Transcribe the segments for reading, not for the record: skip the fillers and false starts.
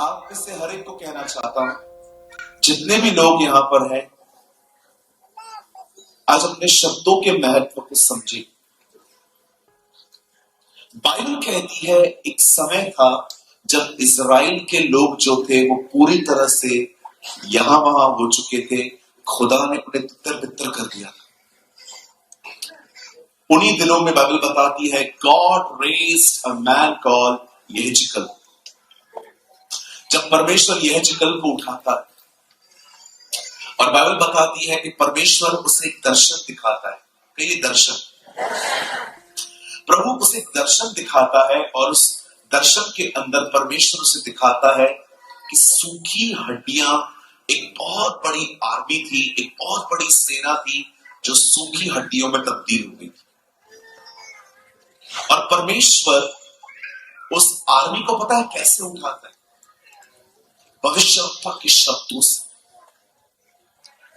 आप में से हर एक को कहना चाहता हूं, जितने भी लोग यहां पर हैं, आज अपने शब्दों के महत्व को समझिए। बाइबल कहती है एक समय था जब इजराइल के लोग जो थे वो पूरी तरह से यहां वहां हो चुके थे। खुदा ने उन्हें तितर बितर कर दिया। उन्हीं दिनों में बाइबल बताती है God raised a man called यहेजकेल। जब परमेश्वर यहेजकेल को उठाता है और बाइबल बताती है कि परमेश्वर उसे एक दर्शन दिखाता है। कई दर्शन, प्रभु उसे एक दर्शन दिखाता है और उस दर्शन के अंदर परमेश्वर उसे दिखाता है कि सूखी हड्डियां, एक बहुत बड़ी आर्मी थी, एक बहुत बड़ी सेना थी जो सूखी हड्डियों में तब्दील हो गई थी। और परमेश्वर उस आर्मी को पता है कैसे उठाता है? भविष्यवक्ता के शब्दों से।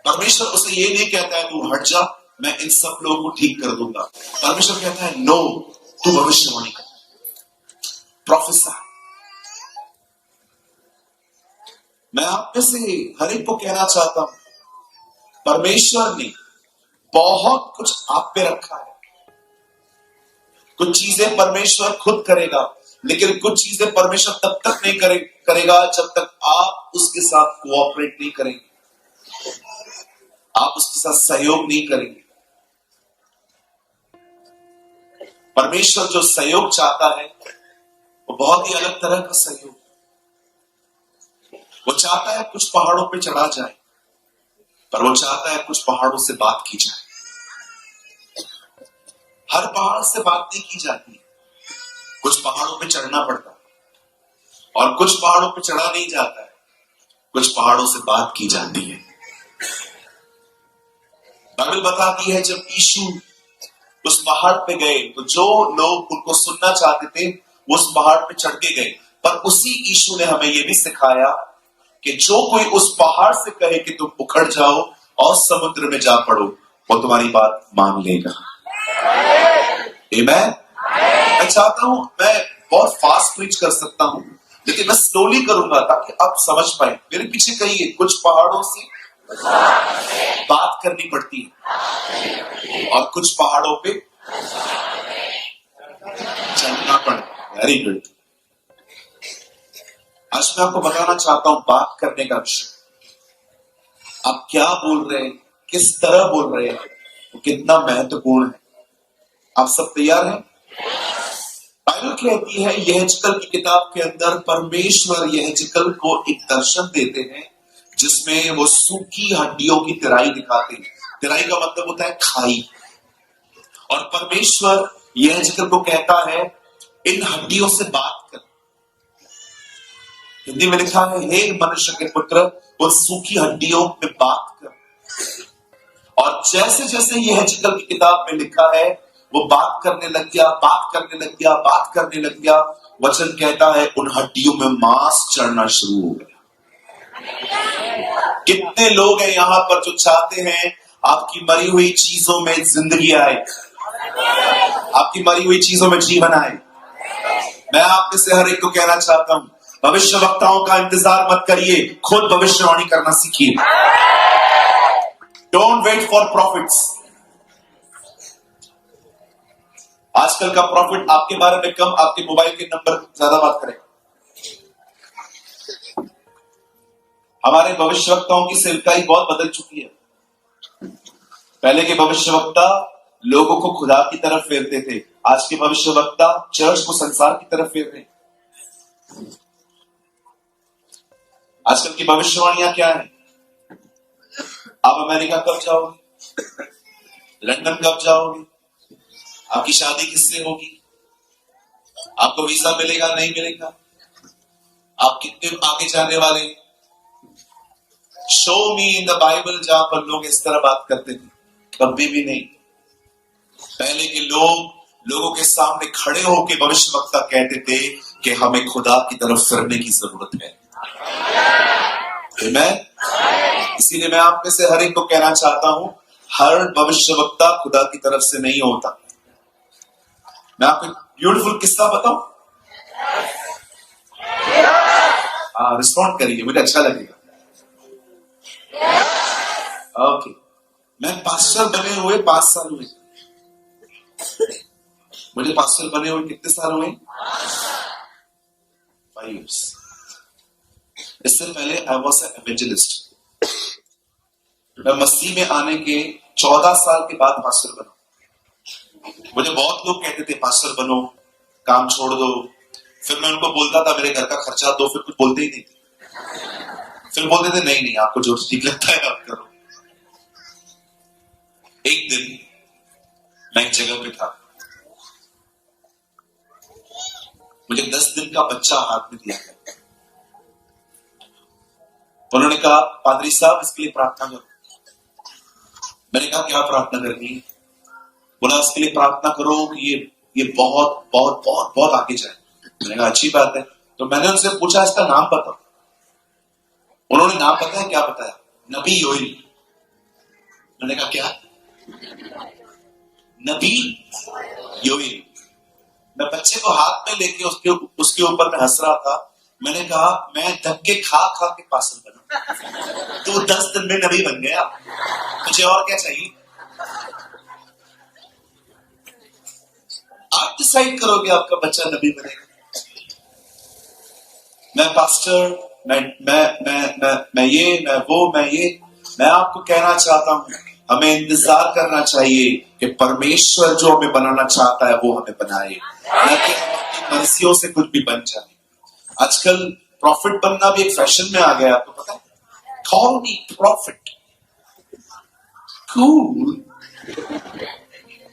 परमेश्वर उसे ये नहीं कहता है तू हट जा, मैं इन सब लोगों को ठीक कर दूंगा। परमेश्वर कहता है नो, तू भविष्यवाणी कर, प्रोफेसर। मैं आप में से हर एक को कहना चाहता हूं, परमेश्वर ने बहुत कुछ आप पे रखा है। कुछ चीजें परमेश्वर खुद करेगा, लेकिन कुछ चीजें परमेश्वर तब तक नहीं करेगा जब तक आप उसके साथ कोऑपरेट नहीं करेंगे, आप उसके साथ सहयोग नहीं करेंगे। परमेश्वर जो सहयोग चाहता है वो बहुत ही अलग तरह का सहयोग। वो चाहता है कुछ पहाड़ों पे चढ़ा जाए, पर वो चाहता है कुछ पहाड़ों से बात की जाए। हर पहाड़ से बात नहीं की जाती, कुछ पहाड़ों पे चढ़ना पड़ता है और कुछ पहाड़ों पे चढ़ा नहीं जाता है, कुछ पहाड़ों से बात की जाती है। बाइबल बताती है जब यीशु उस पहाड़ पे गए तो जो लोग उनको सुनना चाहते थे वो उस पहाड़ पे चढ़ के गए, पर उसी यीशु ने हमें यह भी सिखाया कि जो कोई उस पहाड़ से कहे कि तुम उखड़ जाओ और समुद्र में जा पड़ो, वो तुम्हारी बात मान लेगा। आमीन। मैं चाहता हूं, मैं बहुत फास्ट प्रीच कर सकता हूं, लेकिन मैं स्लोली करूंगा ताकि आप समझ पाए। मेरे पीछे कहिए, कुछ पहाड़ों से बात करनी पड़ती है और कुछ पहाड़ों पे चलना पड़ता है। Very good. आज मैं आपको बताना चाहता हूं बात करने का विषय। आप क्या बोल रहे हैं, किस तरह बोल रहे हैं, वो कितना महत्वपूर्ण है। आप सब तैयार हैं? बाइबल कहती है यहेजकेल की किताब के अंदर परमेश्वर यहेजकेल को एक दर्शन देते हैं जिसमें वो सूखी हड्डियों की तिराई दिखाते हैं। तिराई का मतलब होता है खाई। और परमेश्वर यहेजकेल को कहता है इन हड्डियों से बात कर। हिंदी में लिखा है हे मनुष्य के पुत्र, वो सूखी हड्डियों पे बात कर। और जैसे जैसे यहेजकेल की किताब में लिखा है वो बात करने लग गया, बात करने लग गया, बात करने लग गया। वचन कहता है उन हड्डियों में मांस चढ़ना शुरू हो गया। कितने लोग हैं यहां पर जो चाहते हैं आपकी मरी हुई चीजों में जिंदगी आए, आपकी मरी हुई चीजों में जीवन आए। मैं आप में से हर एक को कहना चाहता हूं, भविष्यवक्ताओं का इंतजार मत करिए, खुद भविष्यवाणी करना सीखिए। Don't wait for profits. आजकल का प्रॉफिट आपके बारे में कम, आपके मोबाइल के नंबर ज्यादा बात करें। हमारे भविष्यवक्ताओं की सेवकाई बहुत बदल चुकी है। पहले के भविष्यवक्ता लोगों को खुदा की तरफ फेरते थे, आज के भविष्यवक्ता चर्च को संसार की तरफ फेर रहे हैं। आजकल की भविष्यवाणियां क्या है? आप अमेरिका कब जाओगे, लंदन कब जाओगे, आपकी शादी किससे होगी, आपको वीजा मिलेगा नहीं मिलेगा, आप कितने आगे जाने वाले। Show me in the Bible जहां पर लोग इस तरह बात करते थे, कभी भी नहीं। पहले के लोगों के सामने खड़े होकर भविष्यवक्ता कहते थे कि हमें खुदा की तरफ फिरने की जरूरत है। आमीन। इसीलिए मैं आप में से हर एक को कहना चाहता हूं, हर भविष्यवक्ता खुदा की तरफ से नहीं होता। मैं आपको ब्यूटीफुल किस्सा बताऊं। रिस्पॉन्ड करिए, मुझे अच्छा लगेगा। ओके, मैं पास्टर बने हुए 5 साल हुए। मुझे पास्टर बने हुए कितने साल हुए? 5 years। इससे पहले आई वॉज एन एवेंजलिस्ट। मैं मसीह में आने के 14 साल के बाद पास्टर बना। मुझे बहुत लोग कहते थे पास्टर बनो, काम छोड़ दो। फिर मैं उनको बोलता था मेरे घर का खर्चा दो, फिर कुछ बोलते ही नहीं थे। फिर बोलते थे नहीं आपको जो ठीक लगता है आप करो। एक दिन मैं एक जगह पे था, मुझे 10 दिन का बच्चा हाथ में दिया गया। उन्होंने कहा पादरी साहब इसके लिए प्रार्थना करो। मैंने कहा क्या प्रार्थना करनी है? बोला इसके लिए प्रार्थना करो कि ये बहुत बहुत बहुत बहुत आगे जाए। मैंने कहा अच्छी बात है। तो मैंने उनसे पूछा इसका नाम बताओ। उन्होंने नाम बताया, क्या बताया? नबी योएल। मैंने कहा क्या? नबी योएल। मैं बच्चे को हाथ में लेके उसके ऊपर मैं हंस रहा था। मैंने कहा मैं धक्के खा खा के पास्टर बना, तो 10 दिन में नबी बन गया, मुझे और क्या चाहिए? आप डिसाइड करोगे आपका बच्चा नबी बनेगा। मैं पास्टर, मैं ये, मैं आपको कहना चाहता हूं हमें इंतजार करना चाहिए कि परमेश्वर जो हमें बनाना चाहता है वो हमें बनाए, न कि हम अपनी मर्जियों से कुछ भी बन जाए। आजकल प्रॉफिट बनना भी एक फैशन में आ गया, आपको पता है? कॉल मी प्रॉफिट, कूल।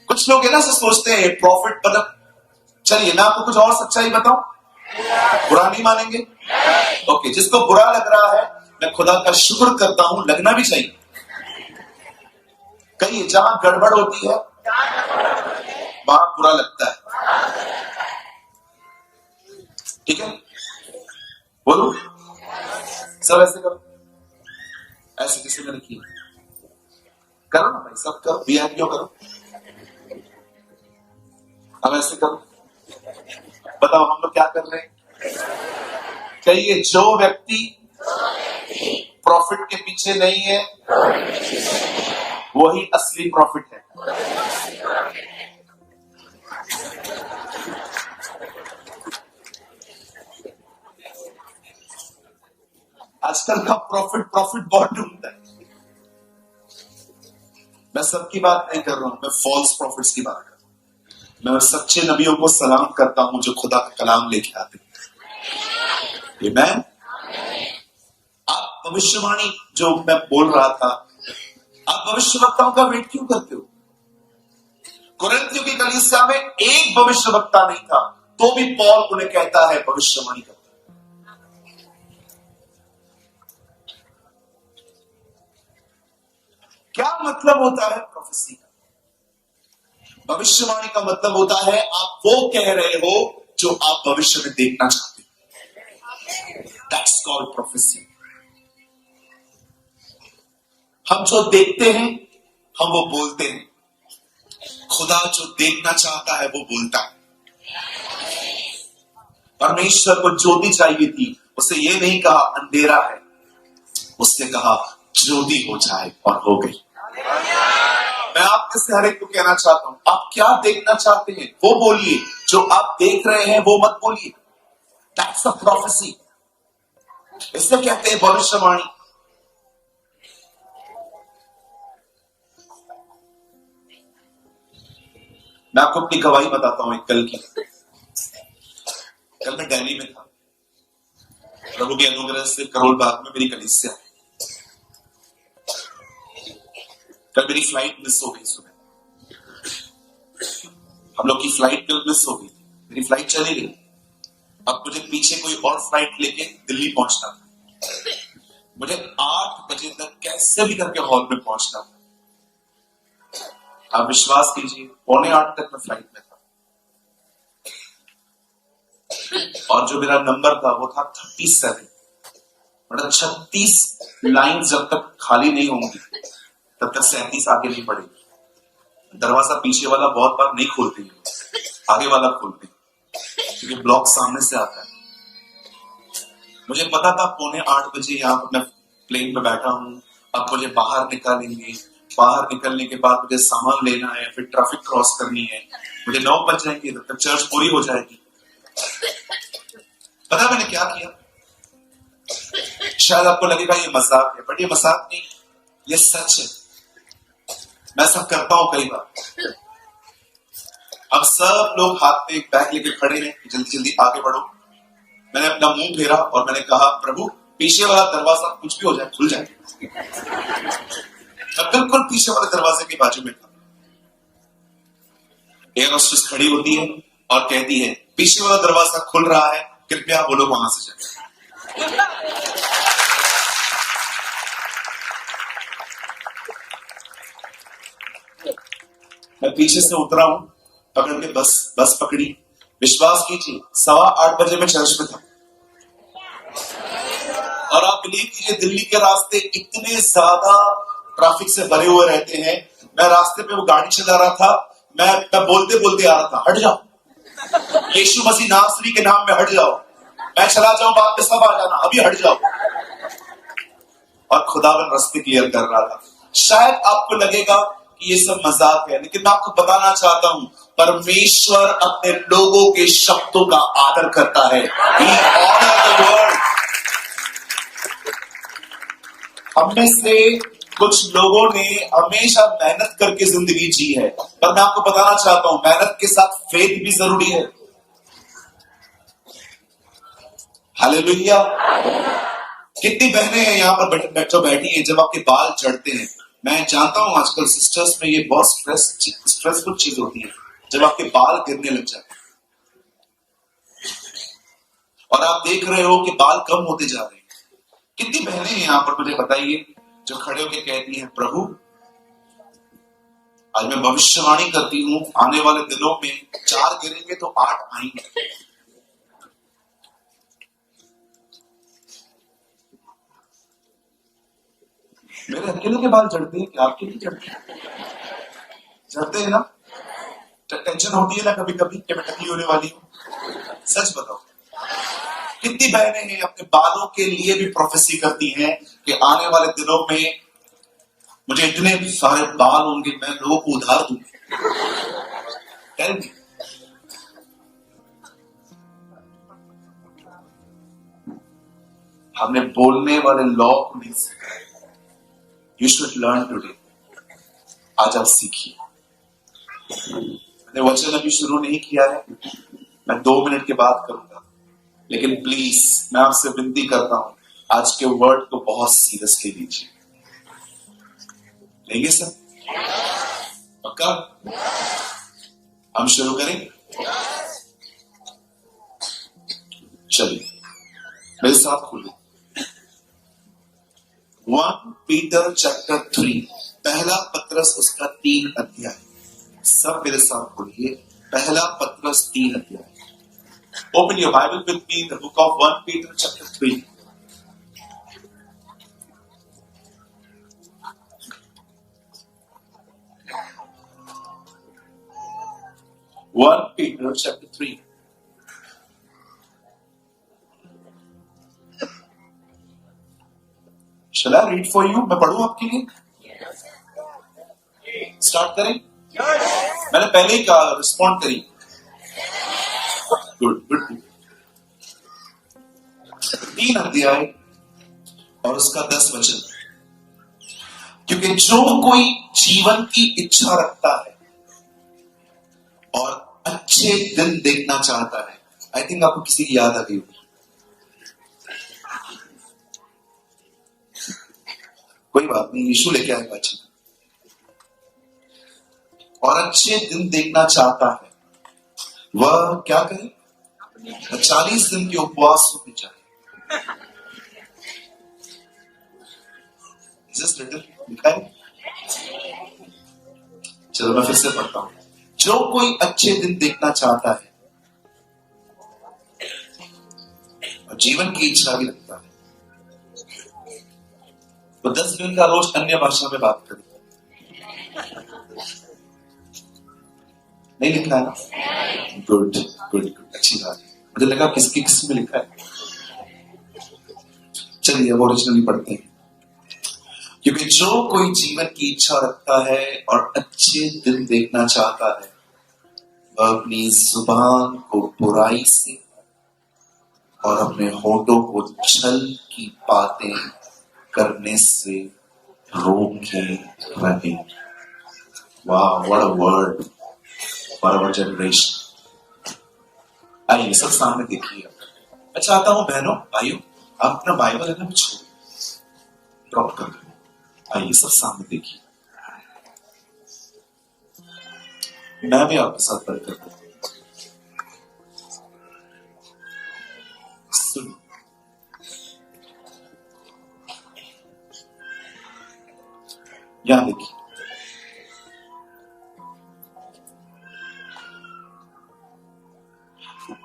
कुछ लोग है ना सोचते हैं प्रॉफिट बना। चलिए मैं आपको कुछ और सच्चाई बताऊं, बुरा नहीं मानेंगे? ओके, जिसको बुरा लग रहा है मैं खुदा का शुक्र करता हूं, लगना भी चाहिए। कहीं जहां गड़बड़ होती है वहां बुरा लगता है, ठीक है? बोलो सब ऐसे करो, ऐसे किसी ने रखी करो ना भाई, सब करो, वीआईपी क्यों करो? अब ऐसे करो, बताओ हम लोग क्या कर रहे हैं? कहिए जो व्यक्ति प्रॉफिट के पीछे नहीं है वही असली प्रॉफिट है। आजकल का प्रॉफिट बहुत ढूंढता है। मैं सबकी बात नहीं कर रहा हूं, मैं फॉल्स प्रॉफिट्स की बात कर रहा हूं। मैं सच्चे नबियों को सलाम करता हूं जो खुदा का कलाम लेके आते हैं। आमीन। आप भविष्यवाणी जो मैं बोल रहा था, आप भविष्यवक्ताओं का वेट क्यों करते हो? कुरिन्थियों की कलीसिया में एक भविष्यवक्ता नहीं था, तो भी पौल उन्हें कहता है भविष्यवाणी करता। क्या मतलब होता है प्रोफेसी का? भविष्यवाणी का मतलब होता है आप वो कह रहे हो जो आप भविष्य में देखना चाहते हो। That's called prophecy. हम जो देखते हैं हम वो बोलते हैं। खुदा जो देखना चाहता है वो बोलता है। परमेश्वर को ज्योति चाहिए थी, उसे ये नहीं कहा अंधेरा है, उसने कहा ज्योति हो जाए और हो गई। मैं आपके से हर एक को कहना चाहता हूं, आप क्या देखना चाहते हैं वो बोलिए, जो आप देख रहे हैं वो मत बोलिए। That's a prophecy. इसे कहते हैं भविष्यवाणी। मैं आपको अपनी गवाही बताता हूं एक कल की। कल मैं दिल्ली में था, प्रभु के अनुग्रह से करोल बाग में मेरी कलीसिया। कल मेरी फ्लाइट मिस हो गई सुबह। हम लोग की फ्लाइट कल मिस हो गई थी, मेरी फ्लाइट चली गई। अब मुझे पीछे कोई और फ्लाइट लेके दिल्ली पहुंचना था। मुझे 8 बजे तक कैसे भी करके हॉल में पहुंचना था। आप विश्वास कीजिए 7:45 तक मैं फ्लाइट में था, और जो मेरा नंबर था वो था 37। मतलब 36 लाइन जब तक खाली नहीं होंगी तब तक 37 आगे नहीं पड़ेगी। दरवाजा पीछे वाला बहुत बार नहीं खोलते, आगे वाला खोलते, क्योंकि ब्लॉक सामने से आता है। मुझे पता था 7:45 यहाँ पर मैं प्लेन पे बैठा हूँ, अब मुझे बाहर निकालेंगे, बाहर निकलने के बाद मुझे सामान लेना है, फिर ट्रैफिक क्रॉस करनी है, मुझे 9 बज जाएंगे, तब तक चर्च पूरी हो जाएगी। पता मैंने क्या किया? शायद आपको लगेगा ये मजाक है, बट ये मजाक नहीं, ये सच है। मैं सब करता हूं कई बार। अब सब लोग हाथ में एक बैग लेके खड़े हैं, जल्दी जल्दी आगे बढ़ो। मैंने अपना मुंह फेरा और मैंने कहा, प्रभु पीछे वाला दरवाजा कुछ भी हो जाए खुल जाए। मैं बिल्कुल पीछे वाले दरवाजे के बाजू में था। एयर होस्टेस खड़ी होती है और कहती है, पीछे वाला दरवाजा खुल रहा है, कृपया वो लोग वहां से जाए। मैं पीछे से उतरा हूं, पकड़ के बस पकड़ी। विश्वास कीजिए 8:15 बजे मैं चर्च में था। और आप बिलीव कीजिए, दिल्ली के रास्ते इतने ज्यादा ट्रैफिक से भरे हुए रहते हैं। मैं रास्ते पे वो गाड़ी चला रहा था, मैं बोलते बोलते आ रहा था, हट जाओ, यीशु मसीह नासरी के नाम में हट जाओ, मैं चला जाऊं बाद में सब आ जाना, अभी हट जाओ। और खुदावन रास्ते क्लियर कर रहा था। शायद आपको लगेगा कि ये सब मजाक है, लेकिन मैं आपको बताना चाहता हूं, परमेश्वर अपने लोगों के शब्दों का आदर करता है। He honor the word। हम में से कुछ लोगों ने हमेशा मेहनत करके जिंदगी जी है, पर मैं आपको बताना चाहता हूं, मेहनत के साथ फेथ भी जरूरी है। हालेलुया। कितनी बहनें हैं यहाँ पर जो बैठी हैं, जब आपके बाल चढ़ते हैं, मैं जानता हूं आजकल सिस्टर्स में ये बहुत स्ट्रेसफुल चीज होती है जब आपके बाल गिरने लग जाते हैं और आप देख रहे हो कि बाल कम होते जा रहे हैं। कितनी बहनें हैं यहाँ पर, मुझे बताइए, जो खड़े होकर कहती हैं, प्रभु आज मैं भविष्यवाणी करती हूं, आने वाले दिनों में 4 गिरेंगे तो 8 आएंगे। मेरे अकेले के बाल झड़ते हैं क्या? आपके नहीं झड़ते? झड़ते हैं ना? टेंशन होती है ना कभी कभी कि मैं टकली होने वाली हूं? सच बताओ, कितनी बहनें हैं अपने बालों के लिए भी प्रोफेसी करती हैं कि आने वाले दिनों में मुझे इतने सारे बाल होंगे, मैं लोगों को उधार दूंगी। Tell me. हमने बोलने वाले लॉ को नहीं सीखा। You should learn today. आज आप सीखिए। मैंने वचन अभी शुरू नहीं किया है, मैं 2 मिनट के बाद करूंगा, लेकिन प्लीज मैं आपसे विनती करता हूं, आज के वर्ड को बहुत सीरियसली लीजिए। लेंगे सर? पक्का? हम शुरू करें? चलिए मेरे साथ खोलिए 1 पीटर चैप्टर 3, पहला पत्रस उसका 3 अध्याय। सब मेरे साथ खोलिए, पहला पत्रस 3 अध्याय। Open your Bible with me in the book of 1 Peter chapter 3. Peter chapter 3. Shall I read for you? मैं पढ़ूं आपके लिए? स्टार्ट करें? मैंने पहले ही कहा, रिस्पॉन्ड करिए। Good good. 3 अध्याय और उसका 10 वचन। क्योंकि जो कोई जीवन की इच्छा रखता है और अच्छे दिन देखना चाहता है, आई थिंक आपको किसी की याद आ गई होगी, कोई बात नहीं, यीशु लेके आए बच्चे, और अच्छे दिन देखना चाहता है, वह क्या करे? 40 दिन के उपवास होने चाहिए। लिखा है? चलो मैं फिर से पढ़ता हूं। जो कोई अच्छे दिन देखना चाहता है और जीवन की इच्छा भी रखता है, तो 10 दिन का रोज अन्य भाषा में बात करें। नहीं लिखा है ना? गुड गुड गुड, अच्छी बात है। मुझे लगा किसकी किस में लिखा है। चलिए अब ओरिजिनली पढ़ते हैं। क्योंकि जो कोई जीवन की इच्छा रखता है और अच्छे दिन देखना चाहता है, वह अपनी जुबान को बुराई से और अपने होठों को छल की बातें करने से रोके रहे। वाह, what a word for our generation. आइए सब सामने देखिए। मैं चाहता हूं बहनों भाइयों, आप अपना बाइबल है ना छोड़ ड्रॉप कर दो। आइए सब सामने देखिए। मैं भी आपके साथ पढ़ करता हूं। सुन, यहां देखिए।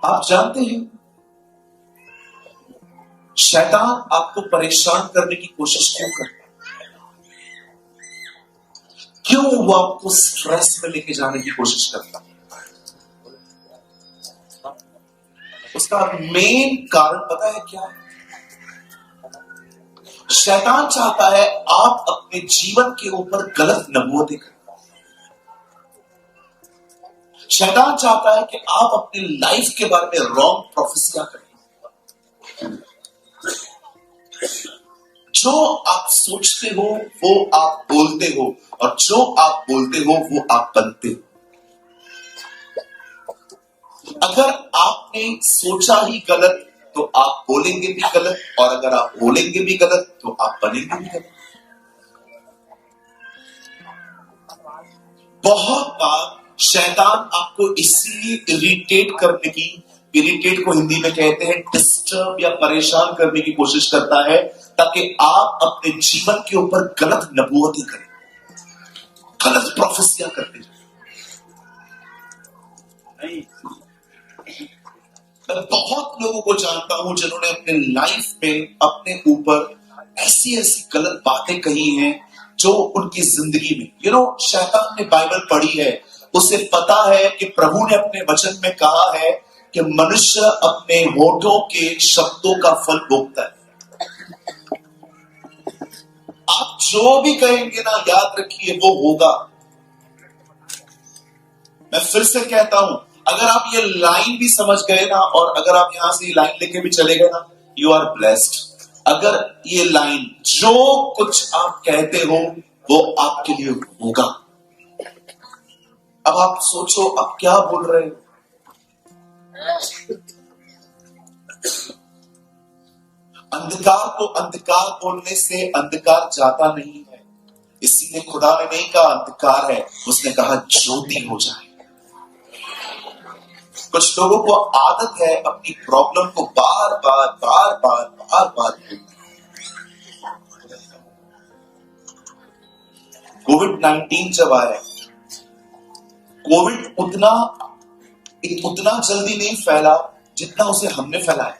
आप जानते हैं शैतान आपको परेशान करने की कोशिश क्यों करता है? क्यों वो आपको स्ट्रेस में लेके जाने की कोशिश करता है? उसका मेन कारण पता है क्या है? शैतान चाहता है आप अपने जीवन के ऊपर गलत नबूवतें करें। शैतान चाहता है कि आप अपनी लाइफ के बारे में रॉन्ग प्रोफेसियां करें। जो आप सोचते हो वो आप बोलते हो, और जो आप बोलते हो वो आप बनते हो। अगर आपने सोचा ही गलत तो आप बोलेंगे भी गलत, और अगर आप बोलेंगे भी गलत तो आप बनेंगे भी गलत। बहुत बार शैतान आपको इसीलिए इरिटेट को हिंदी में कहते हैं डिस्टर्ब या परेशान करने की कोशिश करता है, ताकि आप अपने जीवन के ऊपर गलत नबूवतें करें, गलत प्रोफेसियां करते जाए। मैं बहुत लोगों को जानता हूं जिन्होंने अपने लाइफ में अपने ऊपर ऐसी ऐसी गलत बातें कही हैं जो उनकी जिंदगी में शैतान ने बाइबल पढ़ी है, उसे पता है कि प्रभु ने अपने वचन में कहा है कि मनुष्य अपने होठों के शब्दों का फल भोगता है। आप जो भी कहेंगे ना, याद रखिए वो होगा। मैं फिर से कहता हूं, अगर आप ये लाइन भी समझ गए ना, और अगर आप यहां से ये लाइन लेके भी चले गए ना, यू आर ब्लेस्ड। अगर ये लाइन, जो कुछ आप कहते हो वो आपके लिए होगा। अब आप सोचो आप क्या बोल रहे हो। अंधकार को अंधकार बोलने से अंधकार जाता नहीं है। इसीलिए खुदा ने नहीं कहा अंधकार है, उसने कहा ज्योति हो जाए। कुछ लोगों को आदत है अपनी प्रॉब्लम को बार बार कोविड-19 जब आया, कोविड उतना जल्दी नहीं फैला जितना उसे हमने फैलाया।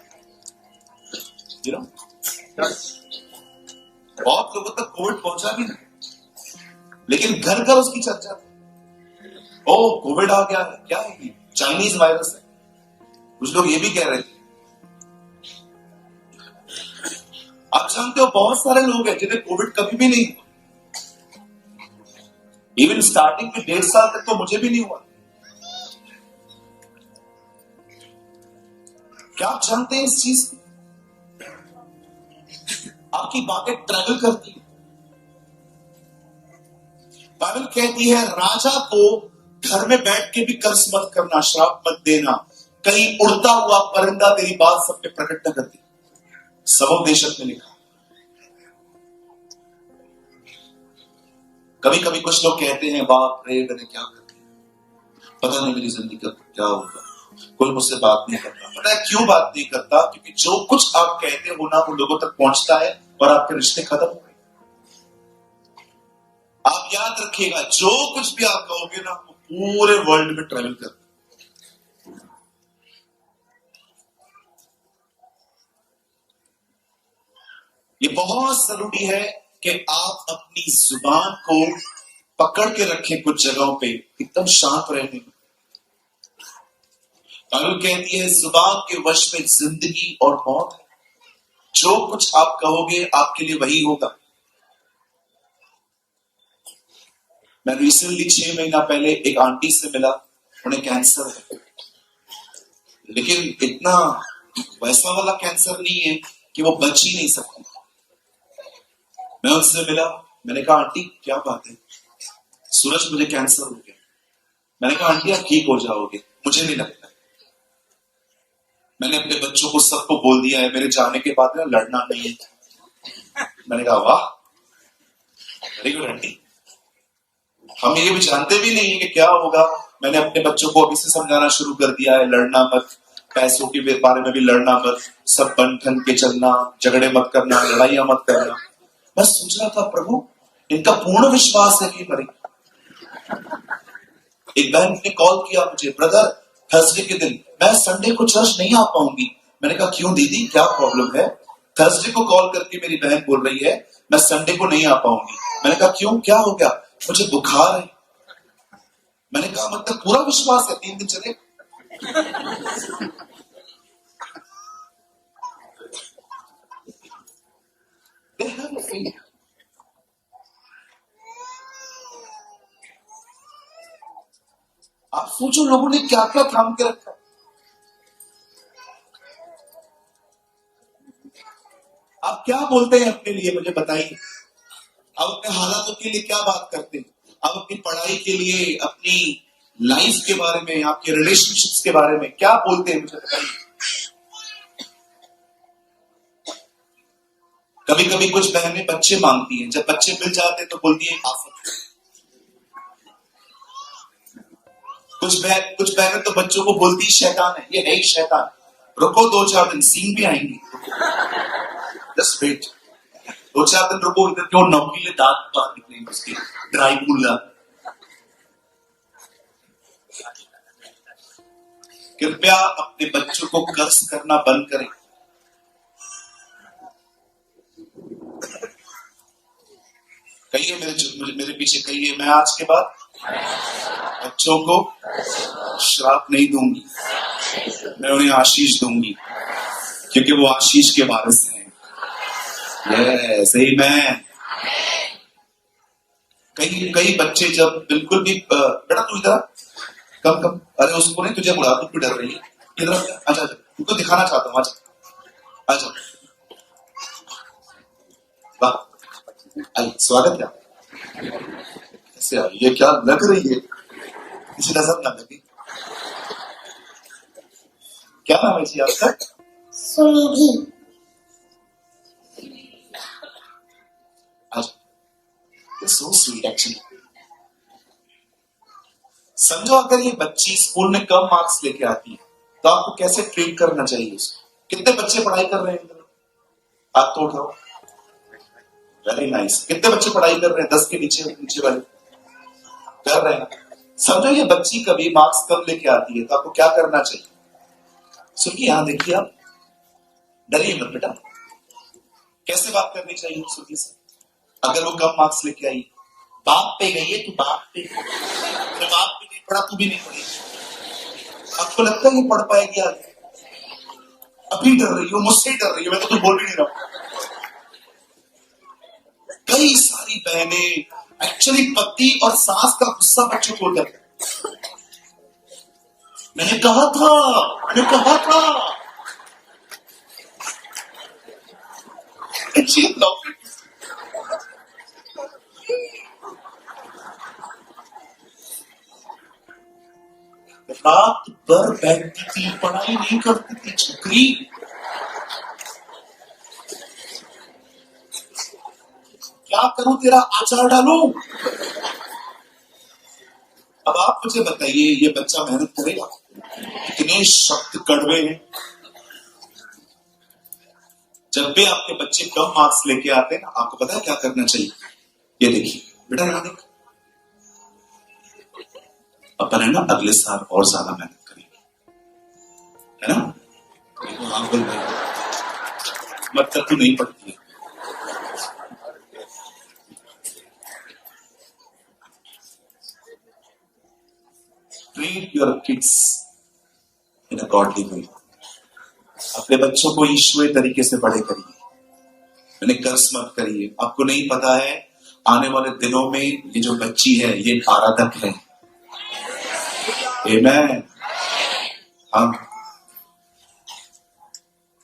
बहुत लोगों तक कोविड पहुंचा भी नहीं, लेकिन घर घर उसकी चर्चा थी। ओ कोविड आ गया है, क्या है ये? चाइनीज वायरस है। कुछ लोग ये भी कह रहे थे। आप जानते हो बहुत सारे लोग हैं जिन्हें कोविड कभी भी नहीं हुआ। इवन स्टार्टिंग में 1.5 साल तक तो मुझे भी नहीं हुआ। क्या आप जानते हैं इस चीज को? आपकी बातें ट्रैवल करती है। बाइबल कहती है राजा को घर में बैठ के भी कर्ज मत करना, श्राप मत देना, कहीं उड़ता हुआ परिंदा तेरी बात सब पे प्रकट न करती। सबोपदेशक में लिखा। कभी कभी कुछ लोग कहते हैं बाप रे मैंने क्या कर दिया, पता नहीं मेरी जिंदगी का क्या होगा, कोई मुझसे बात नहीं करता। पता है क्यों बात नहीं करता? क्योंकि जो कुछ आप कहते हो ना वो लोगों तक पहुंचता है और आपके रिश्ते खत्म हो गए। आप याद रखिएगा, जो कुछ भी आप कहोगे ना वो पूरे वर्ल्ड में ट्रेवल करता है। ये बहुत जरूरी है कि आप अपनी जुबान को पकड़ के रखें। कुछ जगहों पे एकदम शांत रहने। बाइबल कहती है जुबान के वश में जिंदगी और मौत है। जो कुछ आप कहोगे आपके लिए वही होगा। मैं रिसेंटली 6 महीना पहले एक आंटी से मिला, उन्हें कैंसर है, लेकिन इतना वैसा वाला कैंसर नहीं है कि वो बच ही नहीं सकती। मैं उनसे मिला, मैंने कहा आंटी क्या बात है? सूरज मुझे कैंसर हो गया। मैंने कहा आंटी आप ठीक हो जाओगे, मुझे नहीं लगता। मैंने अपने बच्चों को सबको बोल दिया है मेरे जाने के बाद ना लड़ना नहीं है। मैंने कहा वाह, वेरी गुड आंटी। हम ये भी जानते भी नहीं है कि क्या होगा। मैंने अपने बच्चों को अभी से समझाना शुरू कर दिया है, लड़ना मत, पैसों के बारे में भी लड़ना मत, सब बन ठन के चलना, झगड़े मत करना, लड़ाइयां मत करना। मैं सोच रहा था प्रभु इनका पूर्ण विश्वास है कि मरे। एक बहन ने कॉल किया मुझे, ब्रदर थर्सडे के दिन मैं संडे को चर्च नहीं आ पाऊंगी। मैंने कहा क्यों दीदी क्या प्रॉब्लम है? थर्सडे को कॉल करके मेरी बहन बोल रही है मैं संडे को नहीं आ पाऊंगी। मैंने कहा क्यों, क्या हो गया? मुझे बुखार है। मैंने कहा मतलब पूरा विश्वास है 3 दिन चले? आप सोचो लोगों ने क्या क्या थाम के रखा। आप क्या बोलते हैं अपने लिए, मुझे बताइए। आप अपने हालातों के लिए क्या बात करते हैं? आप अपनी पढ़ाई के लिए, अपनी लाइफ के बारे में, आपके रिलेशनशिप्स के बारे में क्या बोलते हैं, मुझे बताइए। कभी कभी कुछ बहनें बच्चे मांगती हैं, जब बच्चे मिल जाते हैं तो बोलती है आफत। कुछ बहनें तो बच्चों को बोलती शैतान है, ये है ही शैतान। रुको 2-4 दिन, सीन भी आएंगी, जस्ट वेट। 2-4 दिन रुको, इधर क्यों नौकीले दांत बाहर निकलेंगे उसके, ड्राई मुल्ला। कृपया अपने बच्चों को कर्ज करना बंद करें। कहिए मेरे पीछे कहिए, मैं आज के बाद बच्चों को श्राप नहीं दूंगी, मैं उन्हें आशीष दूंगी, क्योंकि वो आशीष के वारिस हैं। सही में कई बच्चे जब बिल्कुल भी बेटा तू इधर कम, अरे उसको नहीं, तुझे बुला, तू डर रही है, इधर आजा, तुमको दिखाना चाहता हूँ, आजा। वाह, स्वागत है। कैसे आई, ये क्या लग रही है, किसी नजर ना लगी। क्या नाम है जी आपका? सुनिधि। So sweet actually. समझो अगर ये बच्ची स्कूल में कम मार्क्स लेके आती है तो आपको कैसे ट्रीट करना चाहिए उसको? कितने बच्चे पढ़ाई कर रहे हैं? हाथ तो उठाओ। Very nice. कितने बच्चे पढ़ाई कर रहे हैं? 10 के नीचे वाले कर रहे हैं। समझो ये बच्ची कभी मार्क्स कम लेके आती है तो आपको क्या करना चाहिए? सुनिए, यहां देखिए, आप डरिए मत बेटा। कैसे बात करनी चाहिए सुनिए से? अगर वो कम मार्क्स लेके आई, बाप पे गई है, तू बाप पे, तेरा बाप भी नहीं पढ़ा, तू भी नहीं पढ़ी, आपको लगता है ये पढ़ पाएगी आगे? अभी डर रही हो, मुझसे ही डर रही हो, मैं तो कुछ बोल भी नहीं रहा हूं। कई सारी बहनें एक्चुअली पति और सास का गुस्सा बच्चों को होता है। मैंने कहा था रात भर बैठती थी, पढ़ाई नहीं करती थी छोकरी। क्या करूं, तेरा आचार डालूं? अब आप मुझे बताइए, ये बच्चा मेहनत करेगा? इतने शब्द कड़वे हैं। जब भी आपके बच्चे कम मार्क्स लेके आते हैं ना, आपको पता है क्या करना चाहिए? ये देखिए बेटा, यहां देख, अपन है ना अगले साल और ज्यादा मेहनत करेंगे, है ना? हाँ बोल भाई, मतलब तू नहीं पढ़ती है। Treat your kids in a godly way. अपने बच्चों को ईश्वरीय तरीके से बड़े करिए। मैंने कर्ज मत करिए। आपको नहीं पता है आने वाले दिनों में ये जो बच्ची है ये आराधक है। आमेन। हाँ,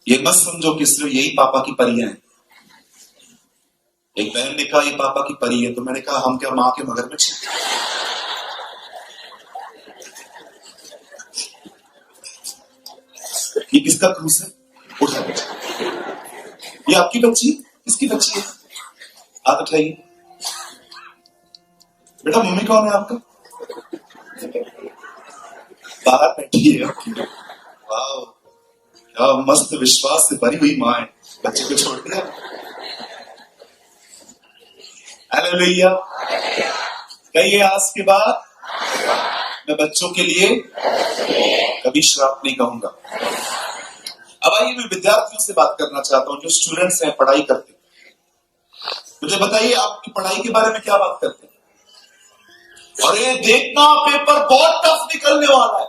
ये मत समझो कि सिर्फ यही पापा की परियां हैं। एक बहन ने कहा ये पापा की परी है, तो मैंने कहा हम क्या मां के मगरमच्छ हैं? ये किसका क्रूस है? उठा बेटा, ये आपकी बच्ची? किसकी बच्ची है? हाथ उठाइए। बेटा मम्मी कौन है आपका? बाहर बैठी है आपकी। वाह, क्या मस्त विश्वास से भरी हुई मां है, बच्चे को छोड़ दिया। हालेलुया। कहिए आज के बाद मैं बच्चों के लिए कभी श्राप नहीं कहूंगा। अब आइए मैं विद्यार्थियों से बात करना चाहता हूं जो स्टूडेंट्स हैं, पढ़ाई करते हैं। मुझे बताइए आपकी पढ़ाई के बारे में क्या बात करते हैं? और ये देखना पेपर बहुत टफ निकलने वाला है,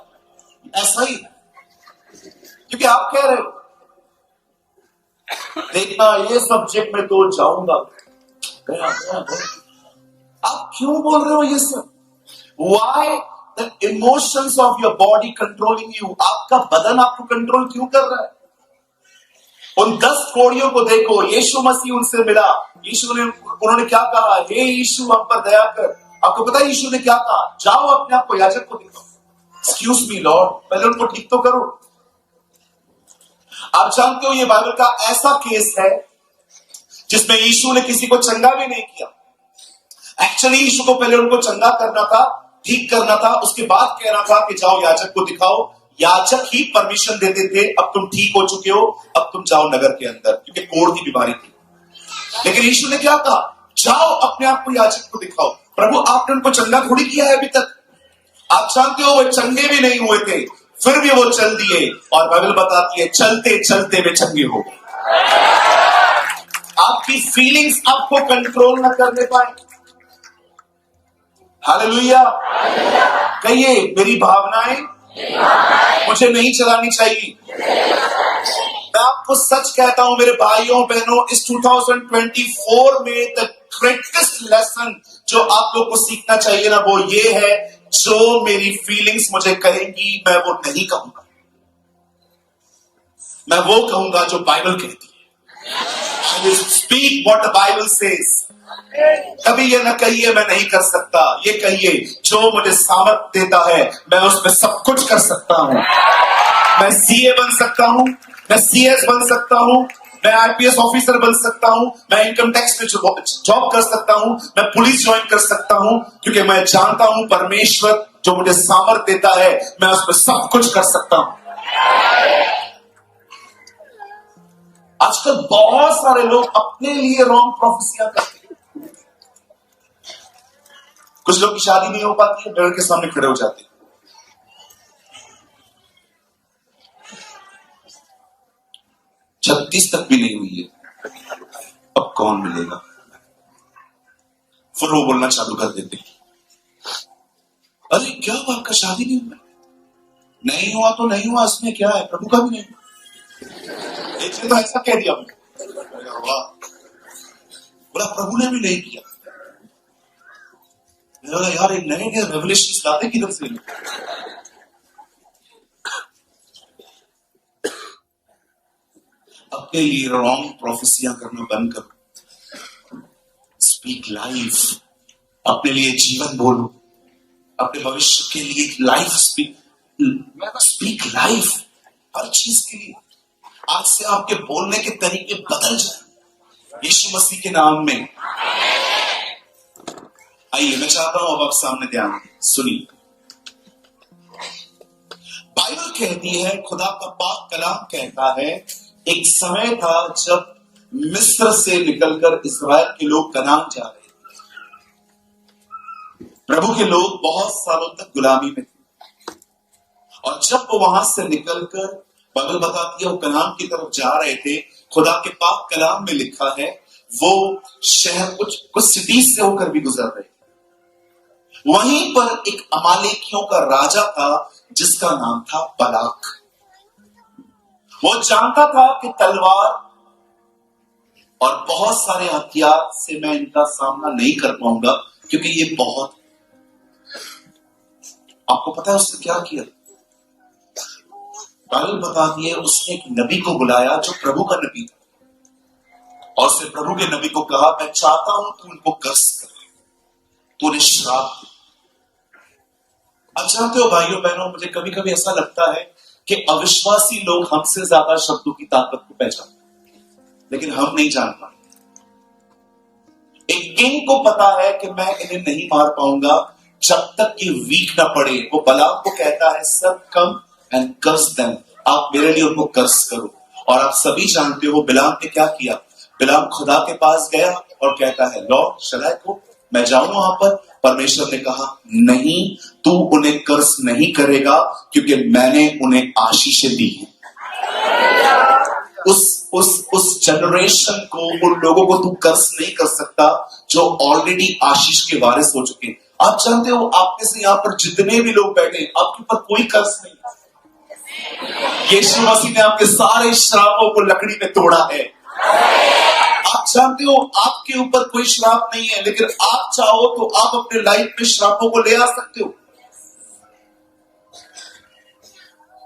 ऐसा ही क्योंकि आप कह रहे हो देखना ये सब्जेक्ट में तो जाऊंगा। गया। आप क्यों बोल रहे हो ये सब? Why the emotions of your body controlling you? आपका बदन आपको कंट्रोल क्यों कर रहा है? उन 10 कोड़ियों को देखो, यीशु मसीह उनसे मिला। यीशु ने उन्होंने क्या कहा? हे यीशु हम पर दया कर। आपको पता है यीशु ने क्या कहा? जाओ अपने आप को याजक को दिखाओ। एक्सक्यूज मी लॉर्ड, पहले उनको ठीक तो करो। आप जानते हो ये बाइबल का ऐसा केस है जिसमें यीशु ने किसी को चंगा भी नहीं किया। एक्चुअली यीशु को पहले उनको चंगा करना था, ठीक करना था, उसके बाद कहना था कि जाओ याजक को दिखाओ। याजक ही परमिशन देते थे, अब तुम ठीक हो चुके हो, अब तुम जाओ नगर के अंदर, क्योंकि कोढ़ की बीमारी थी। लेकिन यीशु ने क्या कहा? जाओ अपने आप को याजक को दिखाओ। प्रभु आपने उनको चंगा थोड़ी किया है अभी तक। आप जानते हो वो चंगे भी नहीं हुए थे, फिर भी वो चल दिए, और बाइबल बताती है चलते चलते वे चंगे हो गए। आपकी फीलिंग्स आपको कंट्रोल न करने पाए। हालेलुया। कहिए मेरी भावनाएं मुझे नहीं चलानी चाहिए। मैं आपको सच कहता हूं मेरे भाइयों बहनों, इस 2024 में द ग्रेटेस्ट लेसन जो आप लोग को सीखना चाहिए ना, वो ये है, जो मेरी फीलिंग्स मुझे कहेंगी मैं वो नहीं कहूंगा, मैं वो कहूंगा जो बाइबल कहती है। I will speak what the Bible says. कभी ये न कहिए मैं नहीं कर सकता, ये कहिए जो मुझे सामर्थ देता है मैं उसमें सब कुछ कर सकता हूं। मैं सीए बन सकता हूं, मैं सीएस बन सकता हूं, मैं आईपीएस ऑफिसर बन सकता हूं, मैं इनकम टैक्स में जॉब कर सकता हूं, मैं पुलिस ज्वाइन कर सकता हूं, क्योंकि मैं जानता हूं परमेश्वर जो मुझे सामर्थ देता है मैं उसमें सब कुछ कर सकता हूं। आजकल बहुत सारे लोग अपने लिए रॉन्ग प्रोफेसियां करते हैं। कुछ लोग की शादी नहीं हो पाती है, मिरर के सामने खड़े हो जाते हैं। 36 तक भी नहीं हुई है, अब कौन मिलेगा? फिर वो बोलना चालू कर देते हैं, अरे क्या बात का शादी नहीं हुआ? नहीं हुआ तो नहीं हुआ, इसमें क्या है, प्रभु का भी नहीं हुआ। एक ने तो ऐसा कह दिया, बोला प्रभु ने भी नहीं किया। बोला यार एक नए नए रेवलेशन लाते किधर से? अपने लिए रॉन्ग प्रोफेसियां करना बंद करो। स्पीक लाइफ, अपने लिए जीवन बोलो, अपने भविष्य के लिए लाइफ स्पीक लाइफ। हर चीज के लिए आज से आपके बोलने के तरीके बदल जाए यीशु मसीह के नाम में। आइए मैं चाहता हूं अब आप सामने ध्यान सुनिए। बाइबल कहती है, खुदा का पाक कलाम कहता है, एक समय था जब मिस्र से निकलकर इस्राएल के लोग कनान जा रहे थे। प्रभु के लोग बहुत सालों तक गुलामी में थे, और जब वो वहां से निकलकर बाइबल बताती है वो कनान की तरफ जा रहे थे, खुदा के पाक कलाम में लिखा है वो शहर कुछ सिटीज से होकर भी गुजर रहे थे। वहीं पर एक अमालेकियों का राजा था जिसका नाम था बलाक। वो जानता था कि तलवार और बहुत सारे हथियार से मैं इनका सामना नहीं कर पाऊंगा, क्योंकि ये बहुत। आपको पता है उसने क्या किया? बाइबल बताती है उसने एक नबी को बुलाया जो प्रभु का नबी था, और उसने प्रभु के नबी को कहा, मैं चाहता हूं तू उनको कर्स कर, तू उन्हें श्राप दे। अब जानते हो भाइयों बहनों, मुझे कभी कभी ऐसा लगता है कि अविश्वासी लोग हमसे ज्यादा शब्दों की ताकत को पहचानते हैं, लेकिन हम नहीं जान पाते। एक किंग को पता है कि मैं इन्हें नहीं मार पाऊंगा जब तक कि वीक ना पड़े। वो बलाम को कहता है, सब कम एंड कर्स देम, आप मेरे लिए उनको कर्स करो। और आप सभी जानते हो बिलाम ने क्या किया। बिलाम खुदा के पास गया और कहता है, लॉर्ड शलाई को मैं जाऊं वहां पर। परमेश्वर ने कहा, नहीं, तू उन्हें कर्स नहीं करेगा, क्योंकि मैंने उन्हें आशीषें दी हैं। उस जनरेशन को, उन लोगों को तू कर्स नहीं कर सकता जो ऑलरेडी आशीष के वारिस हो चुके हैं। आप जानते हो, आप में से यहां पर जितने भी लोग बैठे हैं, आपके ऊपर कोई कर्स नहीं। यीशु मसीह ने आपके सारे श्रापों को लकड़ी में तोड़ा है। आप जानते हो आपके ऊपर कोई श्राप नहीं है, लेकिन आप चाहो तो आप अपने लाइफ में श्रापों को ले आ सकते हो।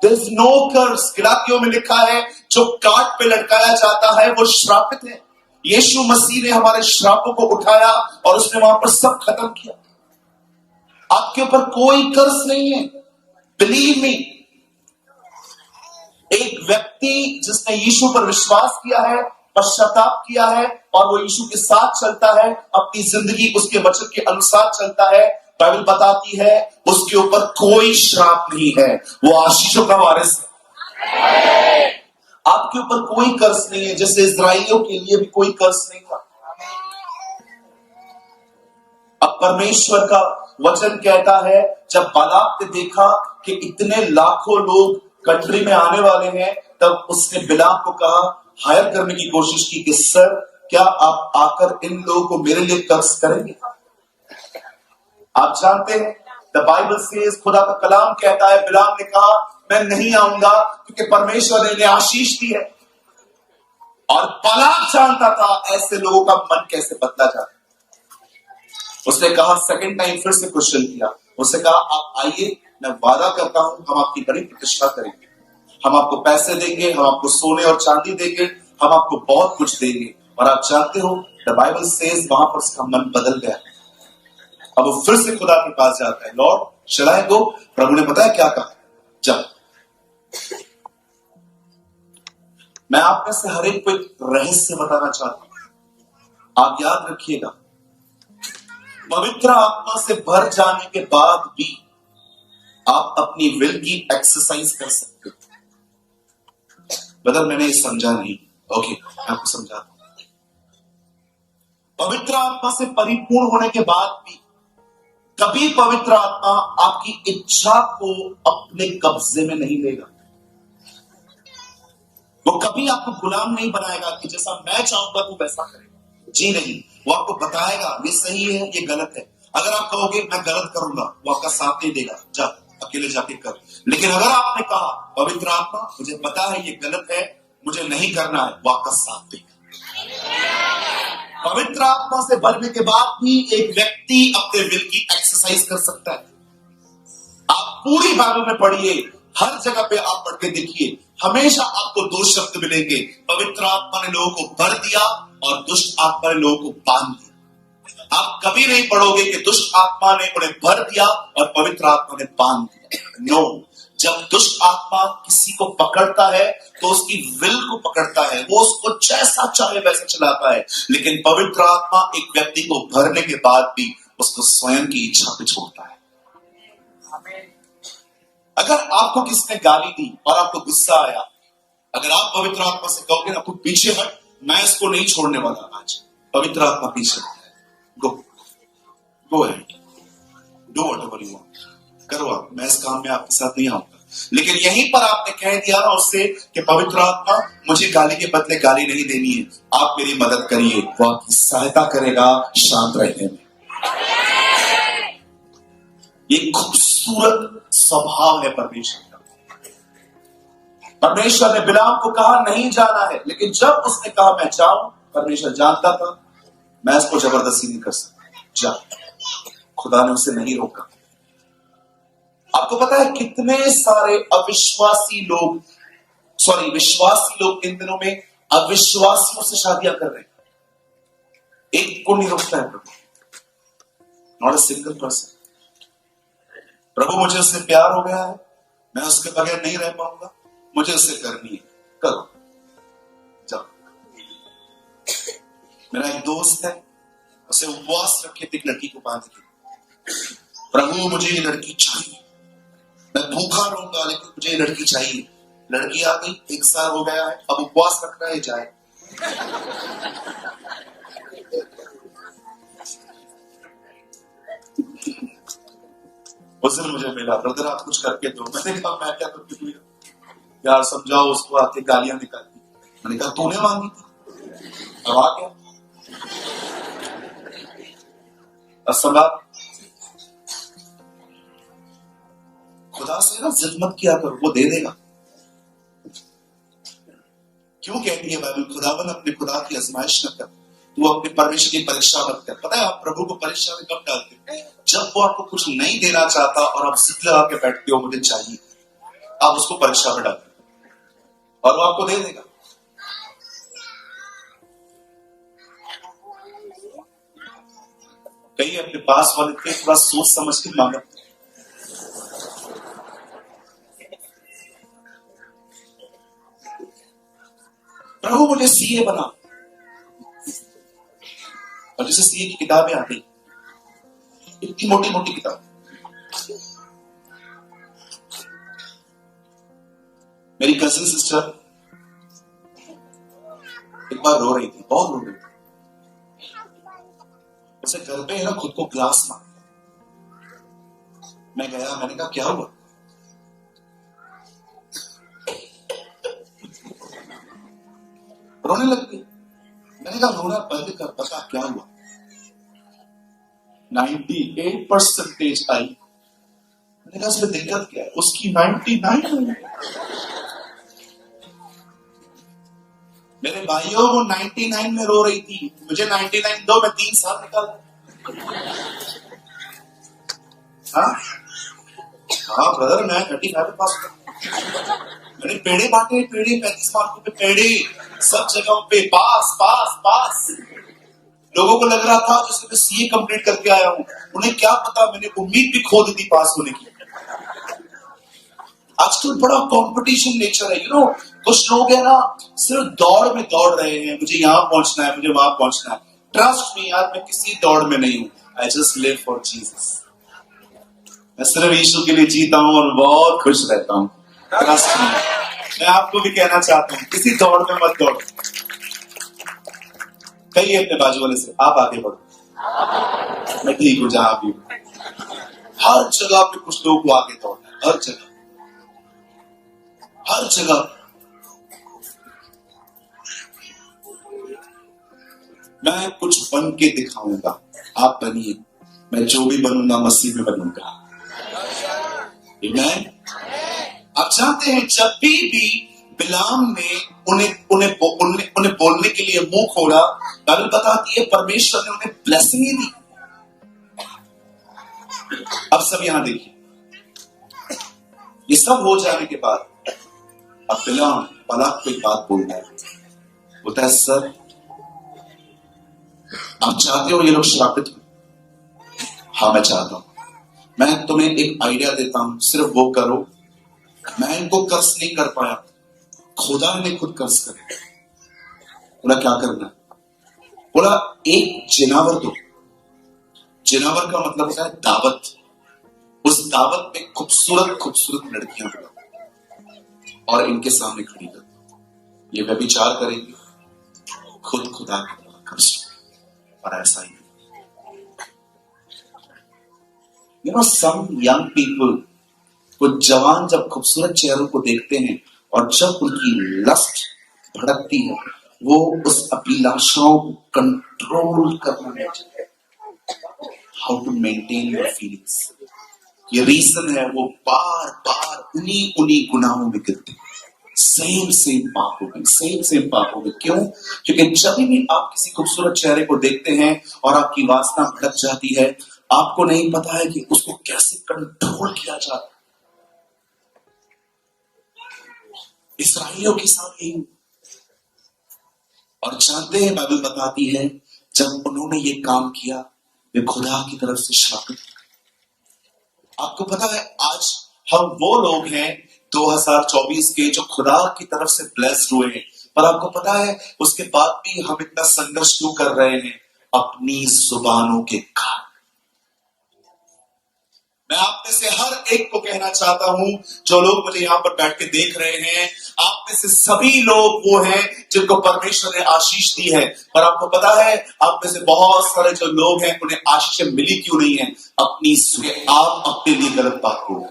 There is no curse। गलातियों में लिखा है, जो काट पे लटकाया जाता है वो श्रापित है। यीशु मसीह ने हमारे श्रापों को उठाया और उसने वहां पर सब खत्म किया। आपके ऊपर कोई कर्स नहीं है। बिलीव मी, एक व्यक्ति जिसने यीशु पर विश्वास किया है, पश्चाताप किया है और वो यीशु के साथ चलता है, अपनी जिंदगी उसके वचन के अनुसार चलता है, बाइबल बताती है उसके ऊपर कोई श्राप नहीं है, वो आशीषों का वारिस है। आपके ऊपर कोई कर्स नहीं है, जैसे इस्राएलियों के लिए भी कोई कर्स नहीं था। अब परमेश्वर का वचन कहता है, जब बालाक ने देखा कि इतने लाखों लोग कंट्री में आने वाले हैं, तब उसने बिलाम को कहा, हायर करने की कोशिश की कि सर, क्या आप आकर इन लोगों को मेरे लिए कर्स करेंगे? आप जानते हैं, द बाइबल सेज, खुदा का कलाम कहता है, बिलाम ने कहा, मैं नहीं आऊंगा, क्योंकि परमेश्वर ने इन्हें आशीष दी है। और बालाक जानता था ऐसे लोगों का मन कैसे बदला जाता। उसने कहा, सेकंड टाइम फिर से क्वेश्चन किया। उसने कहा, आप आइए, मैं वादा करता हूं हम आपकी बड़ी प्रतिष्ठा करेंगे, हम आपको पैसे देंगे, हम आपको सोने और चांदी देंगे, हम आपको बहुत कुछ देंगे। और आप जानते हो, द बाइबल सेज वहां पर उसका मन बदल गया। अब वो फिर से खुदा के पास जाता है, लॉर्ड शलाई गो। प्रभु ने पता है क्या कहा? जब मैं आप में से हर एक को एक रहस्य बताना चाहता हूं, आप याद रखिएगा, पवित्र आत्मा से भर जाने के बाद भी आप अपनी विल की एक्सरसाइज कर सकते हो। बदल मैंने ये समझा नहीं, ओके, मैं आपको समझाता हूं। पवित्र आत्मा से परिपूर्ण होने के बाद भी कभी पवित्र आत्मा आपकी इच्छा को अपने कब्जे में नहीं लेगा। वो कभी आपको गुलाम नहीं बनाएगा कि जैसा मैं चाहूंगा तू वैसा करेगा। जी नहीं, वो आपको बताएगा ये सही है, ये गलत है। अगर आप कहोगे मैं गलत करूंगा, वो आपका साथ नहीं देगा, जा अकेले जाके कर। लेकिन अगर आपने कहा, पवित्र आत्मा मुझे पता है ये गलत है, मुझे नहीं करना है, वो आपका साथ देगा। पवित्र आत्मा से भरने के बाद भी एक व्यक्ति अपने विल की एक्सरसाइज कर सकता है। आप पूरी बाइबल में पढ़िए, हर जगह पे आप पढ़ के देखिए, हमेशा आपको दो शब्द मिलेंगे, पवित्र आत्मा ने लोगों को भर दिया और दुष्ट आत्मा ने लोगों को बांध दिया। आप कभी नहीं पढ़ोगे कि दुष्ट आत्मा ने उन्हें भर दिया और पवित्र आत्मा ने बांध दिया। नो, जब दुष्ट आत्मा किसी को पकड़ता है तो उसकी विल को पकड़ता है, वो उसको जैसा चाहे वैसा चलाता है। लेकिन पवित्र आत्मा एक व्यक्ति को भरने के बाद भी उसको स्वयं की इच्छा पे छोड़ता है। अगर आपको किसने गाली दी और आपको गुस्सा आया, अगर आप पवित्र आत्मा से कहोगे ना, तू पीछे हट, मैं इसको नहीं छोड़ने वाला आज, पवित्र आत्मा पीछे हटता है। Go ahead, do whatever you want, करो आप, मैं इस काम में आपके साथ नहीं आऊंगा। लेकिन यहीं पर आपने कह दिया ना उससे कि पवित्र आत्मा मुझे गाली के बदले गाली नहीं देनी है, आप मेरी मदद करिए, वो आपकी सहायता करेगा शांत रहने में। ये खूबसूरत स्वभाव है परमेश्वर का। परमेश्वर ने बिलाम को कहा नहीं जाना है, लेकिन जब उसने कहा मैं जाऊं, परमेश्वर जानता था मैं इसको जबरदस्ती नहीं कर सकता, जा। खुदा ने उसे नहीं रोका। आपको पता है कितने सारे विश्वासी लोग इन दिनों में अविश्वासियों से शादियां कर रहे हैं। एक को नहीं रोकता है प्रभु, नॉट अ सिंगल पर्सन। प्रभु मुझे उससे प्यार हो गया है, मैं उसके बगैर नहीं रह पाऊंगा, मुझे उससे करनी है, करो, जाओ। मेरा एक दोस्त है, उसे उपवास रखे थे एक लड़की को बांध के, प्रभु मुझे ये लड़की चाहिए, मैं भूखा रहूंगा लेकिन मुझे ये लड़की चाहिए। लड़की आ गई, 1 साल हो गया है, अब उपवास रख रहा है, जाए। उस दिन मुझे मिला, ब्रदर आप कुछ करके दो। मैंने कहा मैं क्या करके दूं यार, समझाओ उसको। आके गालियां निकालती। मैंने कहा तूने मांगी थी, अब आ गया। असंभव। खुदा से ना जिद मत किया करो, वो दे देगा। क्यों कहती है बाइबल, खुदावन अपने खुदा की आजमाइश न कर, तू अपने परमेश्वर की परीक्षा मत कर। पता है आप प्रभु को परीक्षा में कब डालते हैं? जब वो आपको कुछ नहीं देना चाहता और आप जिद लगा के बैठते हो मुझे चाहिए, आप उसको परीक्षा में डालते और वो आपको दे देगा। कई अपने पास वाले थे, थोड़ा सोच समझ के मांगा। प्रभु मुझे सीए बना, और जैसे सीए की किताबें आ गई, इतनी मोटी मोटी किताब। मेरी कजिन सिस्टर एक बार रो रही थी, बहुत रो रही थी। उसे घर पे है ना खुद को ग्लास मार। मैं गया, मैंने कहा क्या हुआ? रोने लग गई। मैंने कहा रोना बंद कर, पता क्या हुआ? 98% आई। मैंने कहा इसमें दिक्कत क्या है? उसकी 99। मेरे भाइयों वो 99 में रो रही थी, मुझे 99 दो, मैं 3 साल निकाल। हाँ ब्रदर, मैं 35 में पास कर। मैंने पेड़े बांटे, पेड़े 35 मार्कों पे पेड़े, सब जगहों पे पास पास पास। लोगों को लग रहा था जैसे मैं सीए कंप्लीट करके आया हूं, उन्हें क्या पता मैंने उम्मीद भी खो दी थी पास होने की। आजकल बड़ा कंपटीशन नेचर है, कुछ लोग है ना सिर्फ दौड़ में दौड़ रहे हैं, मुझे यहां पहुंचना है, मुझे वहां पहुंचना है। ट्रस्ट मी यार, मैं किसी दौड़ में नहीं हूं। I just live for Jesus. मैं सिर्फ यीशु के लिए जीता हूं और बहुत खुश रहता हूं। Trust me. मैं आपको भी कहना चाहता हूं, किसी दौड़ में मत दौड़ो। कहिए अपने बाजू वाले से, आप आगे बढ़ो, मैं ठीक हूं जहां भी हूं। हर जगह पे कुछ लोग को आगे दौड़ना है, हर जगह, हर जगह। मैं कुछ बन के दिखाऊंगा, आप बनिए। मैं जो भी बनूंगा मसीह में बनूंगा। आमीन। आप जानते हैं जब भी बिलाम ने उन्हें बोलने के लिए मुंह खोला, बाइबल बताती है परमेश्वर ने उन्हें ब्लेसिंग ही दी। अब सब यहां देखिए, ये सब हो जाने के बाद अब बिलाम बालाक को एक बात बोलता है, बोलता है सर आप चाहते हो ये लोग श्रापित हो? हाँ मैं चाहता हूं। मैं तुम्हें एक आइडिया देता हूं, सिर्फ वो करो। मैं इनको कर्ज नहीं कर पाया, खुदा ने खुद कर्ज करे। बोला क्या करना? बोला एक जिनावर दो। जिनावर का मतलब होता है दावत। उस दावत में खूबसूरत खूबसूरत लड़कियां बुलाओ और इनके सामने खड़ी कर दो। ये व्यभिचार करेंगे, खुद खुदा कर्ज। और ऐसा ही some young people, कुछ जवान जब खूबसूरत चेहरों को देखते हैं और जब उनकी लस्ट भड़कती है, वो उस अभिलाषाओं को कंट्रोल करना नहीं चाहते। How to maintain your feelings, ये रीजन है वो बार बार उन्हीं गुनाहों में गिरते हैं। सेम पाप होगी, सेम पाप होगी। क्यों? क्योंकि जब भी आप किसी खूबसूरत चेहरे को देखते हैं और आपकी वासना भड़क जाती है, आपको नहीं पता है कि उसको कैसे कंट्रोल किया जाए। इसराइलियों के साथ यही, और जानते हैं बाइबल बताती है जब उन्होंने ये काम किया वे खुदा की तरफ से श्रापित। आपको पता है आज हम वो लोग हैं 2024 के जो खुदा की तरफ से ब्लेस्ड हुए हैं, पर आपको पता है उसके बाद भी हम इतना संघर्ष क्यों कर रहे हैं? अपनी जुबानों के कारण। मैं आप में से हर एक को कहना चाहता हूं, जो लोग मुझे यहां पर बैठ के देख रहे हैं, आप में से सभी लोग वो हैं जिनको परमेश्वर ने आशीष दी है, पर आपको पता है आप में से बहुत सारे जो लोग हैं उन्हें आशीष मिली क्यों नहीं है? आप अपने लिए गलत बात को।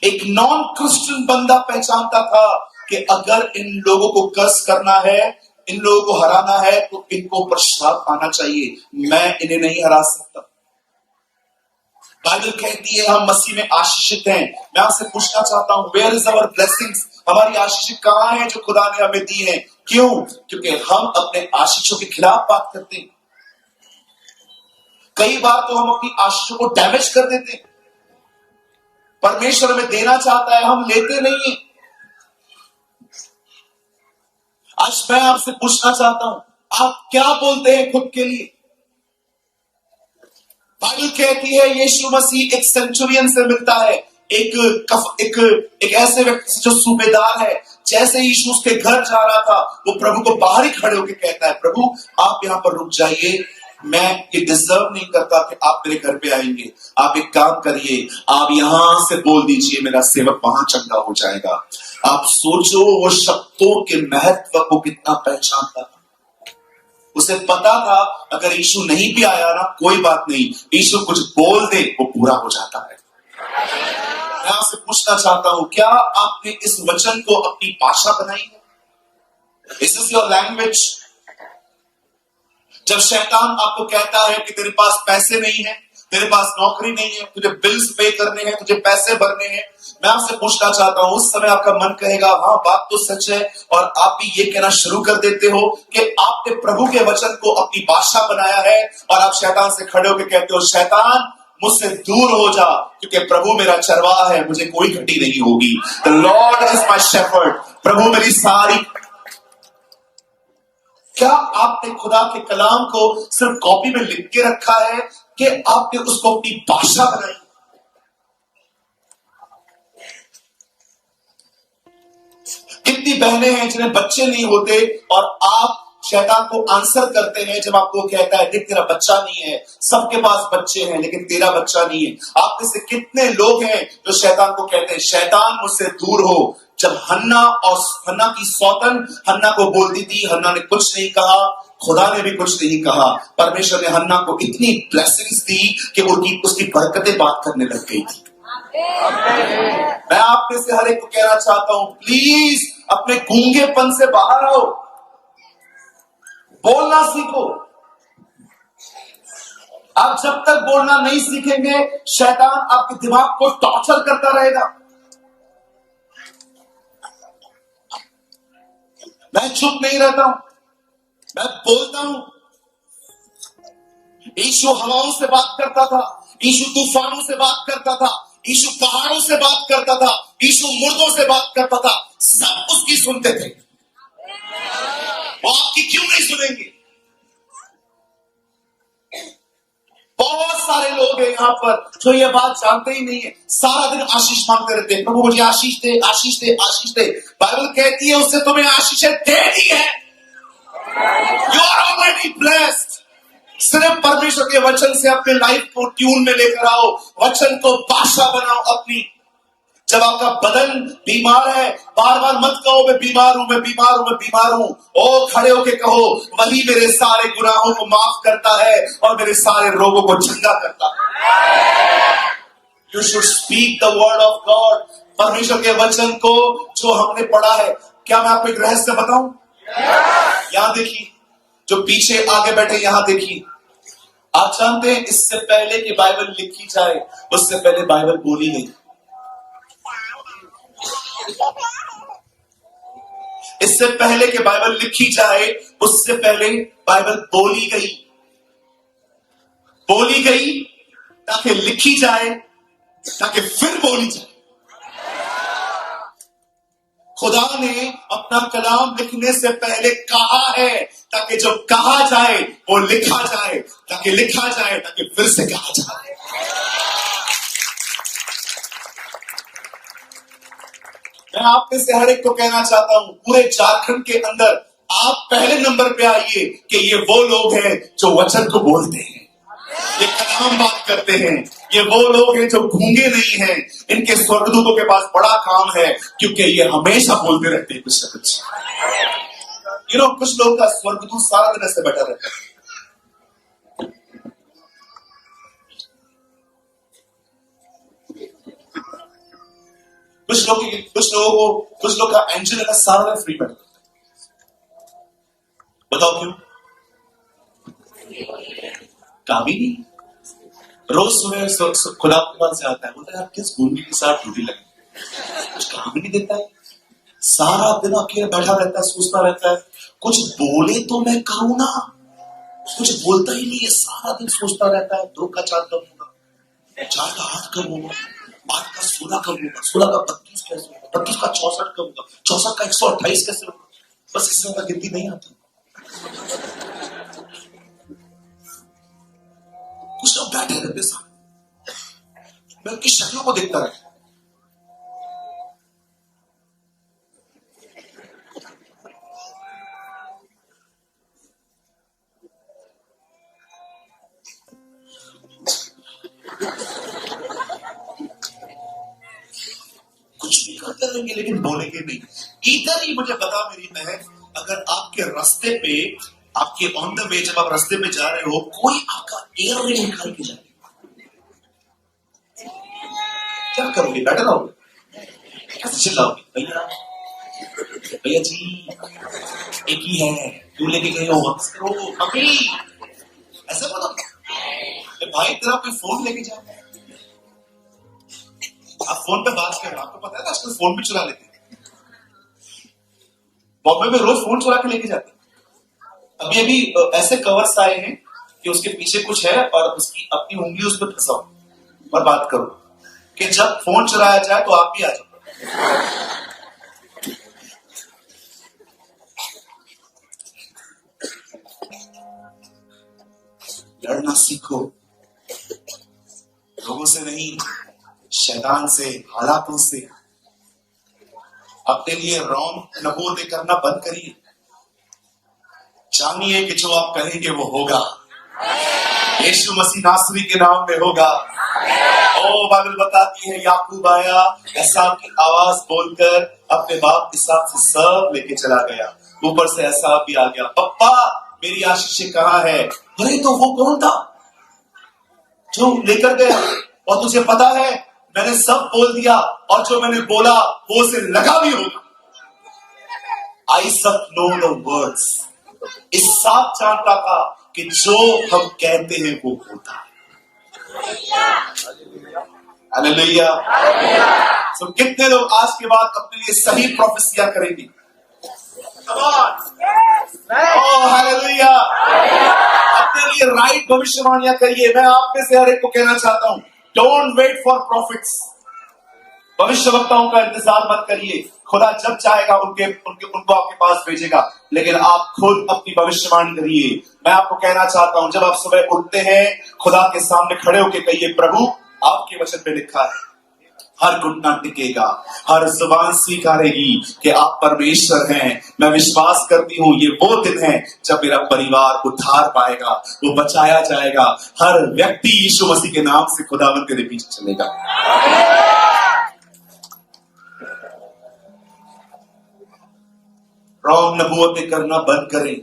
एक नॉन क्रिश्चियन बंदा पहचानता था कि अगर इन लोगों को कर्स करना है, इन लोगों को हराना है, तो इनको ऊपर श्राप आना चाहिए, मैं इन्हें नहीं हरा सकता। बाइबल कहती है हम मसीह में आशीषित हैं। मैं आपसे पूछना चाहता हूं, वेयर इज आवर ब्लेसिंग्स? हमारी आशीष कहां है जो खुदा ने हमें दी है? क्यों? क्योंकि हम अपने आशीषों के खिलाफ बात करते हैं। कई बार तो हम अपनी आशीषों को डैमेज कर देते हैं। परमेश्वर हमें देना चाहता है, हम लेते नहीं है। आज मैं आपसे पूछना चाहता हूं, आप क्या बोलते हैं खुद के लिए? बाइबल कहती है यीशु मसीह एक सेंचुरियन से मिलता है, एक ऐसे व्यक्ति से जो सूबेदार है। जैसे यीशु उसके घर जा रहा था, वो प्रभु को बाहर ही खड़े होकर कहता है, प्रभु आप यहां पर रुक जाइए, मैं ये डिजर्व नहीं करता कि आप मेरे घर पे आएंगे। आप एक काम करिए, आप यहां से बोल दीजिए, मेरा सेवक वहां चंगा हो जाएगा। आप सोचो वो शब्दों के महत्व को कितना पहचानता था। उसे पता था अगर यीशु नहीं भी आया ना कोई बात नहीं, यीशु कुछ बोल दे वो पूरा हो जाता है। मैं आपसे पूछना चाहता हूं, क्या आपने इस वचन को अपनी भाषा बनाई है? Is this your language? जब शैतान आपको कहता है कि तेरे पास पैसे नहीं है, तेरे पास नौकरी नहीं है, तुझे बिल्स पे करने हैं, तुझे पैसे भरने हैं, मैं आपसे पूछना चाहता हूं, उस समय आपका मन कहेगा हाँ बात तो सच है, और आप भी ये कहना शुरू कर देते हो कि आपने प्रभु के वचन को अपनी भाषा बनाया है, और आप शैतान से खड़े होकर कहते हो शैतान मुझसे दूर हो जा, क्योंकि प्रभु मेरा चरवाहा है, मुझे कोई घटी नहीं होगी। The lord is my shepherd, प्रभु मेरी सारी। क्या आपने खुदा के कलाम को सिर्फ कॉपी में लिख के रखा है कि आपने उसको अपनी भाषा बनाई? कितनी बहनें हैं जिन्हें बच्चे नहीं होते और आप शैतान को आंसर करते हैं जब आपको कहता है देख तेरा बच्चा नहीं है, सबके पास बच्चे हैं लेकिन तेरा बच्चा नहीं है। आप में से कितने लोग हैं जो शैतान को कहते हैं शैतान मुझसे दूर हो? जब हन्ना की सौतन हन्ना को बोलती थी, हन्ना ने कुछ नहीं कहा, खुदा ने भी कुछ नहीं कहा। परमेश्वर ने हन्ना को इतनी ब्लेसिंग्स दी कि उसकी बरकतें बात करने लग गई थी। मैं आप में से हर एक को कहना चाहता हूं, प्लीज अपने गूंगेपन से बाहर आओ, बोलना सीखो। आप जब तक बोलना नहीं सीखेंगे, शैतान आपके दिमाग को टॉर्चर करता रहेगा। मैं चुप नहीं रहता हूं, मैं बोलता हूं। यीशु हवाओं से बात करता था, यीशु तूफानों से बात करता था, यीशु पहाड़ों से बात करता था, यीशु मुर्दों से बात करता था, सब उसकी सुनते थे। वो आपकी क्यों नहीं सुनेंगे? बहुत सारे लोग हैं यहां पर जो ये बात जानते ही नहीं है, सारा दिन आशीष मांगते रहते हैं, प्रभु मुझे आशीष दे, आशीष दे, आशीष दे। बाइबल कहती है उससे तुम्हें आशीषें दे दी है। You are already blessed. सिर्फ परमेश्वर के वचन से अपने लाइफ को ट्यून में लेकर आओ, वचन को भाषा बनाओ अपनी। जब आपका बदन बीमार है, बार बार मत कहो मैं बीमार हूं, मैं बीमार हूं, मैं बीमार हूं। ओ खड़े होके कहो वही मेरे सारे गुनाहों को माफ करता है और मेरे सारे रोगों को चंगा करता है। You should speak the word of God. परमेश्वर के वचन को जो हमने पढ़ा है, क्या मैं आपको एक रहस्य बताऊं? यहां देखिए, जो पीछे आगे बैठे यहां देखिए। आप जानते हैं इससे पहले कि बाइबल लिखी जाए, उससे पहले बाइबल बोली गई। इससे पहले कि बाइबल लिखी जाए, उससे पहले बाइबल बोली गई ताकि लिखी जाए, ताकि फिर बोली जाए। खुदा ने अपना कलाम लिखने से पहले कहा है ताकि जो कहा जाए वो लिखा जाए, ताकि लिखा जाए ताकि फिर से कहा जाए। मैं आप में से हर एक को कहना चाहता हूं, पूरे झारखंड के अंदर आप पहले नंबर पे आइए कि ये वो लोग हैं जो वचन को बोलते हैं, ये कलाम बात करते हैं। ये वो लोग हैं जो गूंगे नहीं हैं। इनके स्वर्गदूतों के पास बड़ा काम है, क्योंकि ये हमेशा बोलते रहते हैं कुछ ना कुछ। कुछ लोग का स्वर्गदूत सारा दिन ऐसे बैठा रहता है। कुछ लोग का एंजल है सारा दिन फ्री बैठा। बताओ क्यों? काम ही नहीं। रोज सुबह खुदा के पास से आता है, बोलता है यार किस गुंडी के साथ ड्यूटी लगी, कुछ काम ही नहीं देता है। सारा दिन अकेले बैठा रहता है, सोचता रहता है कुछ बोले तो मैं करूं ना, कुछ बोलता ही नहीं है। सारा दिन सोचता रहता है 2 का 4 कब होगा, 4 का 8 कब होगा, 8 का 16 कब होगा, 16 का 32 कैसे होगा, 32 का 64 कब होगा, 64 का 128 कैसे होगा। बस इससे ज्यादा गिनती नहीं आती। कुछ लोग बैठे रहते सामने, मैं उनकी शक्लों को देखता रहता। कुछ भी करते रहेंगे लेकिन बोलेंगे नहीं। इधर ही मुझे बता मेरी बहन, अगर आपके रास्ते पे, आपके ऑन द वे, जब आप रास्ते में जा रहे हो, कोई आपका एयर रिंग निकाल के जाए, क्या करोगे? बैठे रहोगे? कैसे चिल्लाओगे? भैया जी एक ही है, क्यों लेके गए हो? अभी ऐसा बोलो। भाई तेरा कोई फोन लेके जाओ, आप फोन पे बात कर रहे हो, आपको पता है ना आजकल फोन भी चुरा लेते हैं। बॉम्बे में रोज फोन चुरा के लेके जाते हैं। अभी ऐसे कवर्स आए हैं कि उसके पीछे कुछ है और उसकी अपनी उंगली उस पर फंसाओ और बात करो कि जब फोन चुराया जाए तो आप भी आ जाओ। लड़ना सीखो, लोगों से नहीं, शैतान से, हालातों से। अपने लिए रॉन्ग नबूवतें करना बंद करिए। जानिए कि जो आप कहेंगे वो होगा, यीशु मसीह नासरी के नाम में होगा। ओ बाइबल बताती है याकूब आया, एसाव की आवाज बोलकर अपने बाप के साथ से सब लेके चला गया। ऊपर से एसाव भी आ गया, पप्पा मेरी आशीष कहाँ है? अरे तो वो कौन था जो लेकर गया? और तुझे पता है मैंने सब बोल दिया, और जो मैंने बोला वो उसे लगा भी होगा। आई सब नो द वर्ड्स। इस साफ जानता था कि जो हम कहते हैं वो होता है। हालेलुया। तो कितने लोग आज के बाद अपने लिए सही प्रोफेसियां करेंगे? हालेलुया। अपने लिए राइट भविष्यवाणियां करिए। मैं आप में से हर एक को कहना चाहता हूं, डोंट वेट फॉर प्रॉफिट्स। भविष्यवक्ताओं का इंतजार मत करिए। खुदा जब चाहेगा उनको आपके पास भेजेगा, लेकिन आप खुद अपनी भविष्यवाणी करिए। मैं आपको कहना चाहता हूं, जब आप सुबह उठते हैं, खुदा के सामने खड़े होकर कहिए, प्रभु आपके वचन पे लिखा है, हर घुटना टिकेगा, हर जुबान स्वीकारेगी कि आप परमेश्वर हैं। मैं विश्वास करती हूँ ये वो दिन है जब मेरा परिवार उद्धार पाएगा, वो बचाया जाएगा। हर व्यक्ति यीशु मसीह के नाम से खुदावन तेरे पीछे चलेगा। रॉन्ग नबूवतें करना बंद करें।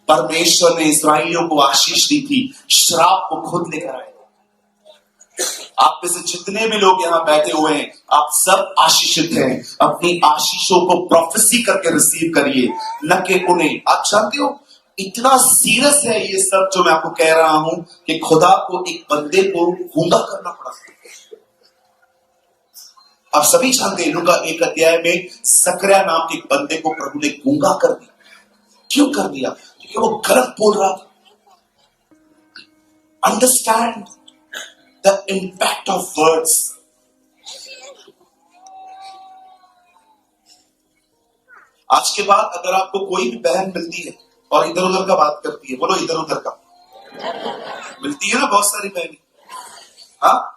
परमेश्वर ने इस्राएलियों को आशीष दी थी, श्राप को खुद लेकर आए। आप में से जितने भी लोग यहां बैठे हुए हैं, आप सब आशीषित हैं। अपनी आशीषों को प्रोफेसी करके रिसीव करिए, न कि उन्हें। आप जानते हो इतना सीरियस है ये सब जो मैं आपको कह रहा हूं कि खुदा को एक बंदे को गूंगा करना पड़ा। आप सभी जानते हैं लूका 1 अध्याय में सकरिया नाम के एक बंदे को प्रभु ने गूंगा कर दिया। क्यों कर दिया? क्योंकि वो गलत बोल रहा था। Understand the impact of words. आज के बाद अगर आपको कोई भी बहन मिलती है और इधर उधर का बात करती है, बोलो इधर उधर का, मिलती है ना बहुत सारी बहनें। हाँ,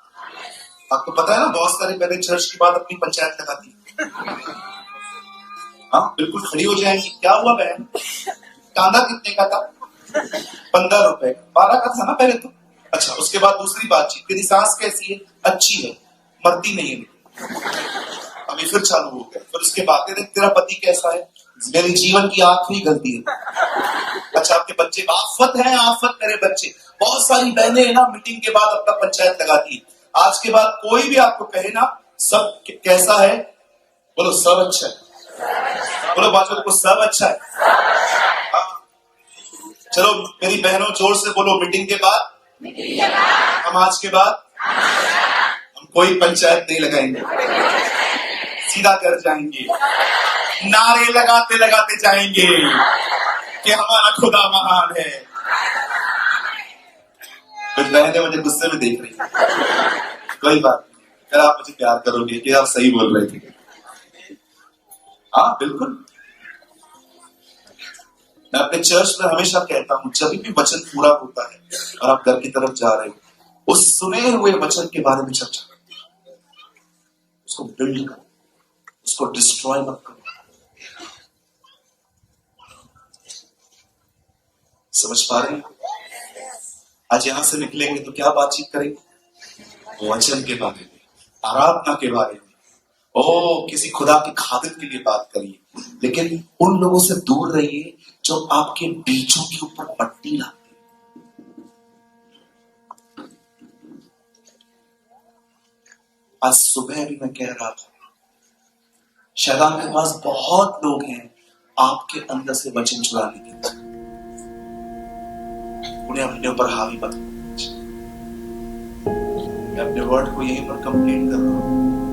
आपको पता है ना बहुत सारी बहनें चर्च के बाद अपनी पंचायत लगाती है। हाँ, बिल्कुल खड़ी हो जाएंगी। क्या हुआ बहन, कांदा कितने का था? 15 रुपए। 12 का था ना पहले तो। अच्छा, उसके बाद दूसरी बातचीत, तेरी सास कैसी है? अच्छी है, मरती नहीं है। अभी फिर चालू हो गया। फिर उसके बाद तेरा पति कैसा है? मेरे जीवन की आखिरी गलती है। अच्छा, आपके बच्चे आफत है, आफत मेरे बच्चे। बहुत सारी बहनें ना मीटिंग के बाद अपना पंचायत लगाती है। आज के बाद कोई भी आपको कहे ना सब कैसा है, बोलो सब अच्छा है। बोलो बाजू को सब अच्छा है। हाँ। चलो मेरी बहनों जोर से बोलो, मीटिंग के बाद हम आज के बाद हम कोई पंचायत नहीं लगाएंगे, सीधा कर जाएंगे, नारे लगाते लगाते जाएंगे कि हमारा खुदा महान है। कुछ बहनें मुझे गुस्से में देख रही हैं। कोई बात नहीं, अगर आप मुझे प्यार करोगे कि आप सही बोल रहे थे। हाँ बिल्कुल, मैं अपने चर्च में हमेशा कहता हूं, जब भी वचन पूरा होता है और आप घर की तरफ जा रहे हो, उस सुने हुए वचन के बारे में चर्चा करते हैं। उसको बिल्ड करो, उसको डिस्ट्रॉय मत करो। समझ पा रहे हैं? आज यहां से निकलेंगे तो क्या बातचीत करेंगे? वचन के बारे में, आराधना के बारे में, किसी खुदा के खादिम के लिए बात करिए। लेकिन उन लोगों से दूर रहिए जो आपके बीजों के ऊपर मट्टी लाते हैं। आज सुबह भी मैं कह रहा था, शैतान के पास बहुत लोग हैं आपके अंदर से वचन चुराने के लिए। उन्हें अपने ऊपर हावी मत। मैं अपने वर्ड को यहीं पर कंप्लीट कर रहा हूं।